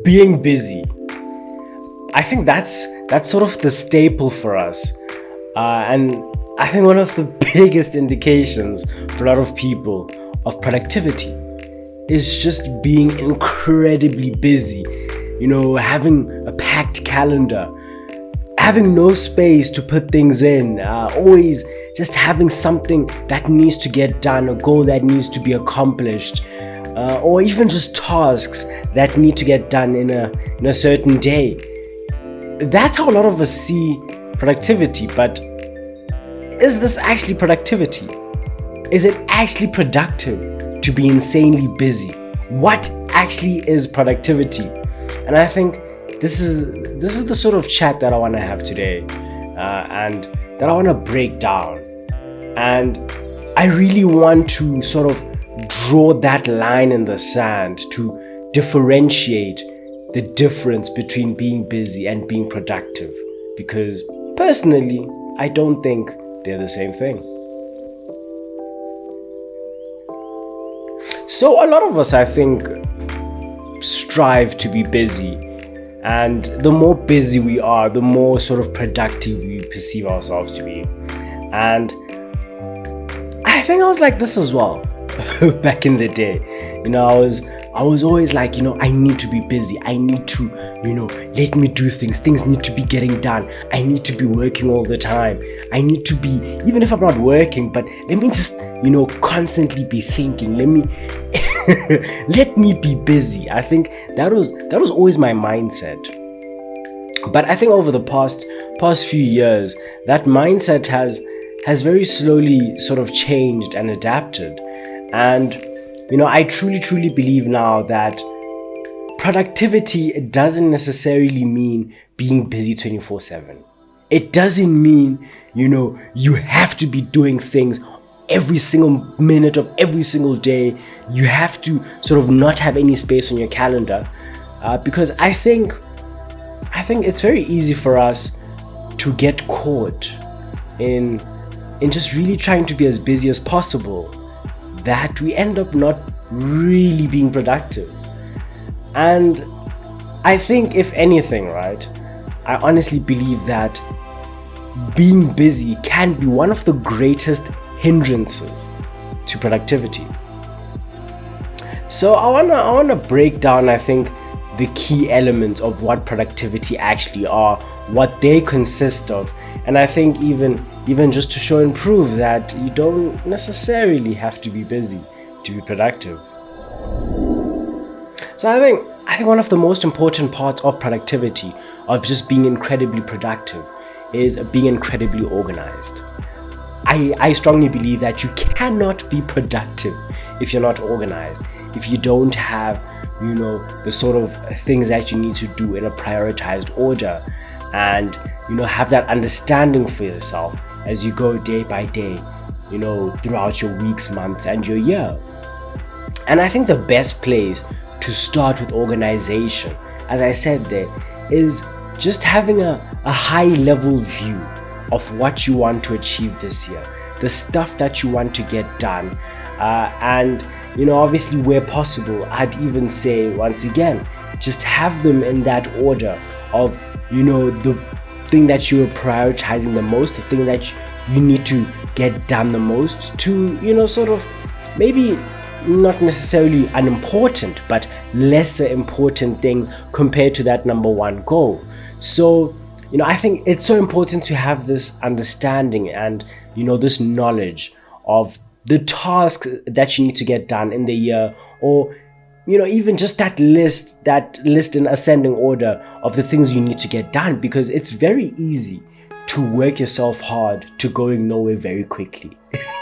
being busy. I think that's sort of the staple for us, and I think one of the biggest indications for a lot of people of productivity is just being incredibly busy. Having a packed calendar, having no space to put things in, always just having something that needs to get done, a goal that needs to be accomplished, or even just tasks that need to get done in a certain day. That's how a lot of us see productivity. But is this actually productivity? Is it actually productive to be insanely busy? What actually is productivity? And I think this is the sort of chat that I want to have today, and that I want to break down. And I really want to sort of draw that line in the sand to differentiate the difference between being busy and being productive, because personally I don't think they're the same thing. So a lot of us, I think, strive to be busy, and the more busy we are, the more sort of productive we perceive ourselves to be. And I think I was like this as well back in the day. I was always like, I need to be busy. I need to, let me do things. Things need to be getting done. I need to be working all the time. I need to be, even if I'm not working, but let me just, constantly be thinking. Let me be busy. I think that was always my mindset. But I think over the past few years, that mindset has very slowly sort of changed and adapted. And I truly believe now that productivity doesn't necessarily mean being busy 24/7. It doesn't mean, you have to be doing things every single minute of every single day. You have to sort of not have any space on your calendar, because I think it's very easy for us to get caught in just really trying to be as busy as possible, that we end up not really being productive. And I think, if anything, right, I honestly believe that being busy can be one of the greatest hindrances to productivity. So I wanna break down, I think, the key elements of what productivity actually are, what they consist of, and I think even just to show and prove that you don't necessarily have to be busy to be productive. So I think one of the most important parts of productivity, of just being incredibly productive, is being incredibly organized. I strongly believe that you cannot be productive if you're not organized, if you don't have, the sort of things that you need to do in a prioritized order, and, have that understanding for yourself as you go day by day, throughout your weeks, months, and your year. And I think the best place to start with organization, as I said there, is just having a high level view of what you want to achieve this year, the stuff that you want to get done, and obviously where possible, I'd even say, once again, just have them in that order of the thing that you are prioritizing the most, the thing that you need to get done the most, to sort of maybe not necessarily unimportant, but lesser important things compared to that number one goal. So I think it's so important to have this understanding and this knowledge of the tasks that you need to get done in the year, or even just that list in ascending order of the things you need to get done, because it's very easy to work yourself hard to going nowhere very quickly.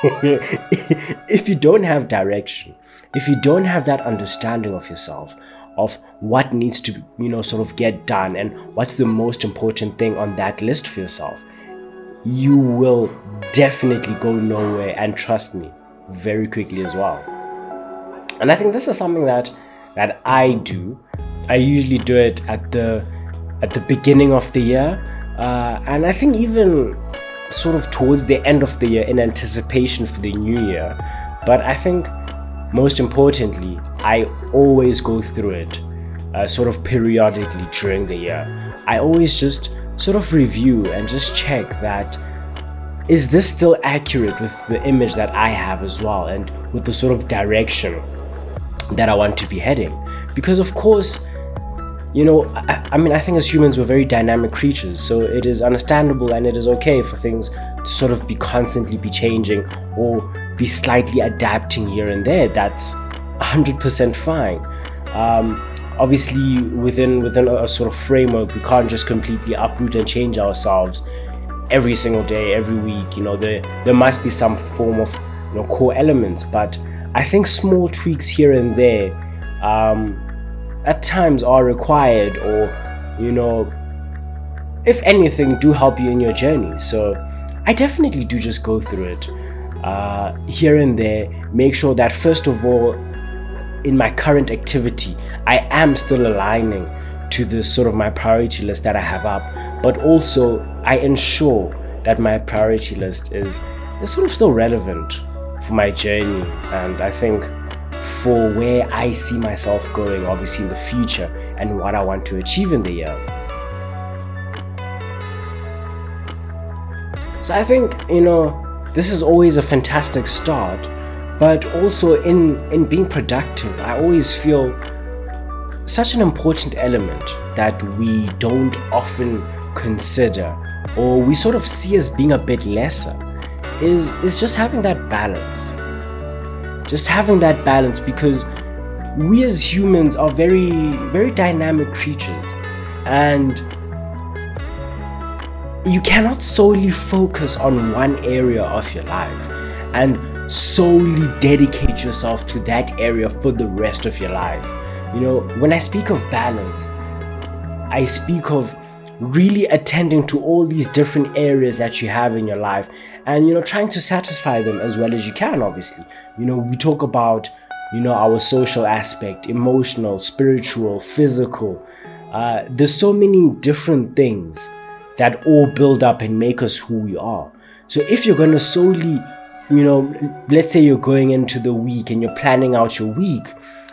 If you don't have direction, if you don't have that understanding of yourself, of what needs to sort of get done and what's the most important thing on that list for yourself, you will definitely go nowhere, and trust me, very quickly as well. And I think this is something that I do. I usually do it at the beginning of the year, and I think even sort of towards the end of the year in anticipation for the new year. But I think most importantly, I always go through it sort of periodically during the year. I always just sort of review and just check that, is this still accurate with the image that I have as well, and with the sort of direction that I want to be heading? Because of course, I think as humans we're very dynamic creatures, so it is understandable and it is okay for things to sort of constantly be changing or be slightly adapting here and there. That's 100% fine. Obviously within a sort of framework, we can't just completely uproot and change ourselves every single day, every week. There must be some form of core elements, but I think small tweaks here and there at times are required, or if anything, do help you in your journey. So I definitely do just go through it here and there, make sure that first of all, in my current activity, I am still aligning to the sort of my priority list that I have up, but also I ensure that my priority list is sort of still relevant for my journey, and I think for where I see myself going, obviously in the future, and what I want to achieve in the year. So I think this is always a fantastic start, but also in being productive, I always feel such an important element that we don't often consider, or we sort of see as being a bit lesser, is just having that balance. Just having that balance, because we as humans are very, very dynamic creatures, and you cannot solely focus on one area of your life and solely dedicate yourself to that area for the rest of your life. When I speak of balance, I speak of really attending to all these different areas that you have in your life, and trying to satisfy them as well as you can. Obviously, we talk about our social aspect, emotional, spiritual, physical. There's so many different things that all build up and make us who we are. So if you're going to solely, let's say you're going into the week and you're planning out your week,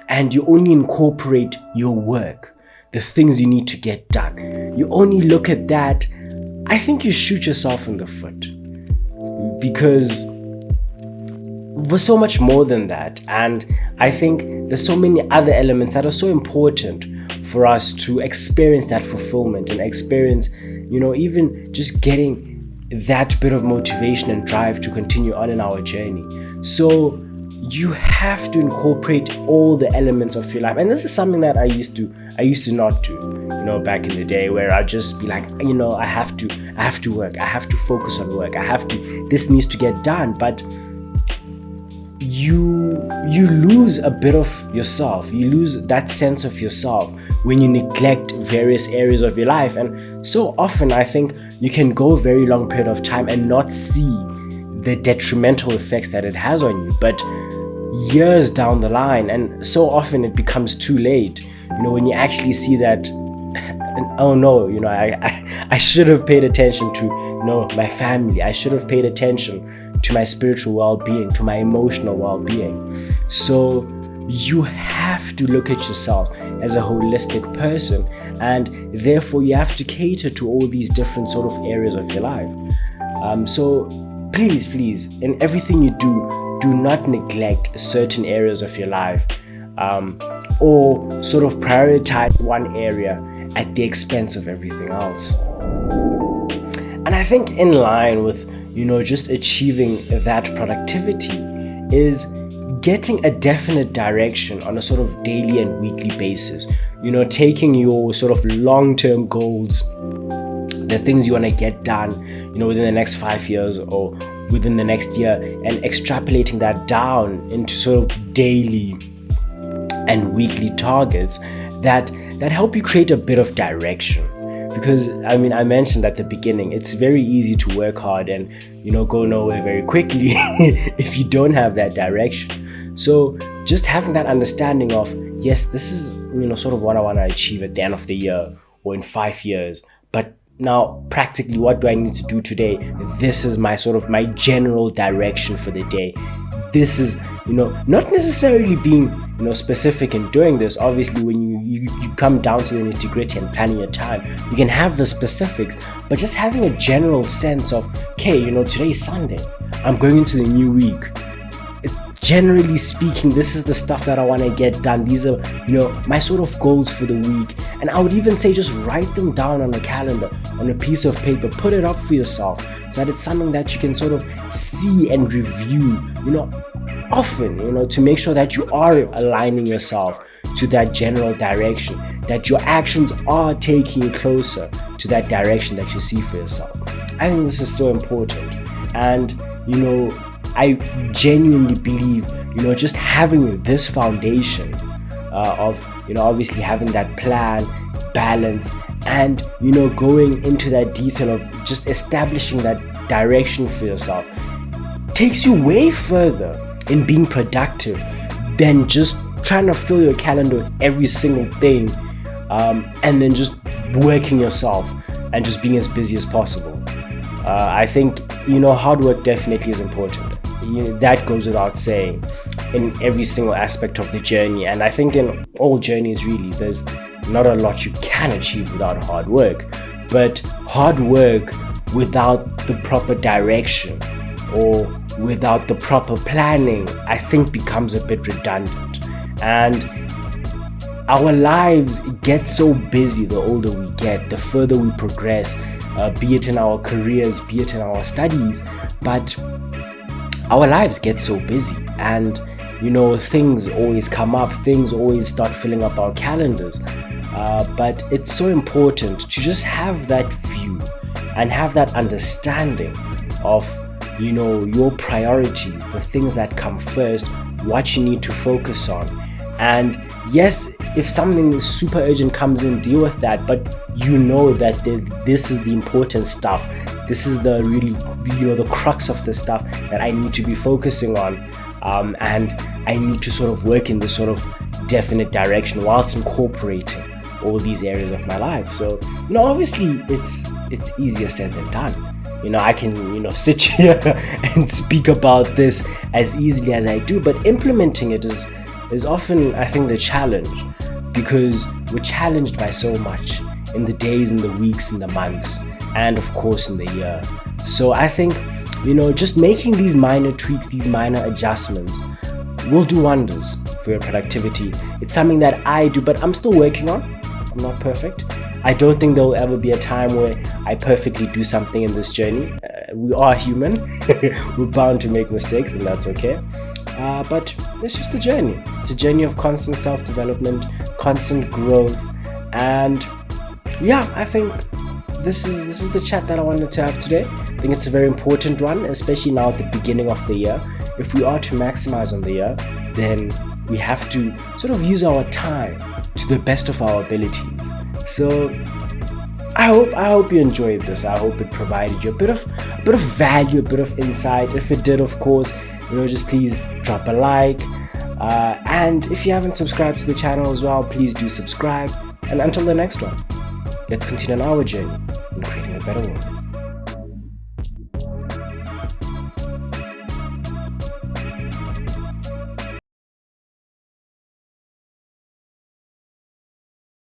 and you only incorporate your work, the things you need to get done, you only look at that, I think you shoot yourself in the foot, because we're so much more than that. And I think there's so many other elements that are so important for us to experience that fulfillment and experience, even just getting that bit of motivation and drive to continue on in our journey. So you have to incorporate all the elements of your life, and this is something that I used to not do, back in the day, where I'd just be like, I have to work, I have to focus on work, this needs to get done. But you lose a bit of yourself, you lose that sense of yourself when you neglect various areas of your life. And so often I think you can go a very long period of time and not see the detrimental effects that it has on you, but years down the line, and so often it becomes too late, when you actually see that, oh no, I should have paid attention to my family, I should have paid attention to my spiritual well-being, to my emotional well-being. So you have to look at yourself as a holistic person, and therefore you have to cater to all these different sort of areas of your life. So please, in everything you do not neglect certain areas of your life, or sort of prioritize one area at the expense of everything else. And I think in line with just achieving that productivity is getting a definite direction on a sort of daily and weekly basis. Taking your sort of long-term goals, the things you want to get done, within the next 5 years or within the next year, and extrapolating that down into sort of daily and weekly targets that help you create a bit of direction. Because I mentioned at the beginning, it's very easy to work hard and go nowhere very quickly if you don't have that direction. So just having that understanding of, yes, this is sort of what I want to achieve at the end of the year or in 5 years, but now practically what do I need to do today? This is my general direction for the day. This is not necessarily being specific in doing this. Obviously, when you come down to the nitty-gritty and planning your time, you can have the specifics, but just having a general sense of, okay, today is Sunday, I'm going into the new week. Generally speaking, this is the stuff that I want to get done. These are my sort of goals for the week. And I would even say just write them down on a calendar, on a piece of paper, put it up for yourself so that it's something that you can sort of see and review often, to make sure that you are aligning yourself to that general direction, that your actions are taking you closer to that direction that you see for yourself. I think this is so important. And I genuinely believe, just having this foundation of, obviously having that plan, balance, and, going into that detail of just establishing that direction for yourself takes you way further in being productive than just trying to fill your calendar with every single thing and then just working yourself and just being as busy as possible. I think, hard work definitely is important. That goes without saying in every single aspect of the journey. And I think in all journeys, really, there's not a lot you can achieve without hard work. But hard work without the proper direction or without the proper planning, I think becomes a bit redundant. And our lives get so busy the older we get, the further we progress, be it in our careers, be it in our studies, but our lives get so busy, and things always come up, things always start filling up our calendars, but it's so important to just have that view and have that understanding of your priorities, the things that come first, what you need to focus on. And yes, if something super urgent comes in, deal with that, but that this is the important stuff, this is the really the crux of the stuff that I need to be focusing on, and I need to sort of work in this sort of definite direction whilst incorporating all these areas of my life. So obviously it's easier said than done. I can sit here and speak about this as easily as I do, but implementing it is often, I think, the challenge, because we're challenged by so much in the days, in the weeks, in the months, and of course in the year. So I think just making these minor tweaks, these minor adjustments will do wonders for your productivity. It's something that I do, but I'm still working on. I'm not perfect. I don't think there will ever be a time where I perfectly do something in this journey. We are human. We're bound to make mistakes, and that's okay. But it's just a journey. It's a journey of constant self-development, constant growth, and yeah, I think this is the chat that I wanted to have today. I think it's a very important one, especially now at the beginning of the year. If we are to maximize on the year, then we have to sort of use our time to the best of our abilities. So I hope you enjoyed this. I hope it provided you a bit of value, a bit of insight. If it did, of course, just please drop a like. And if you haven't subscribed to the channel as well, please do subscribe. And until the next one, let's continue on our journey in creating a better world.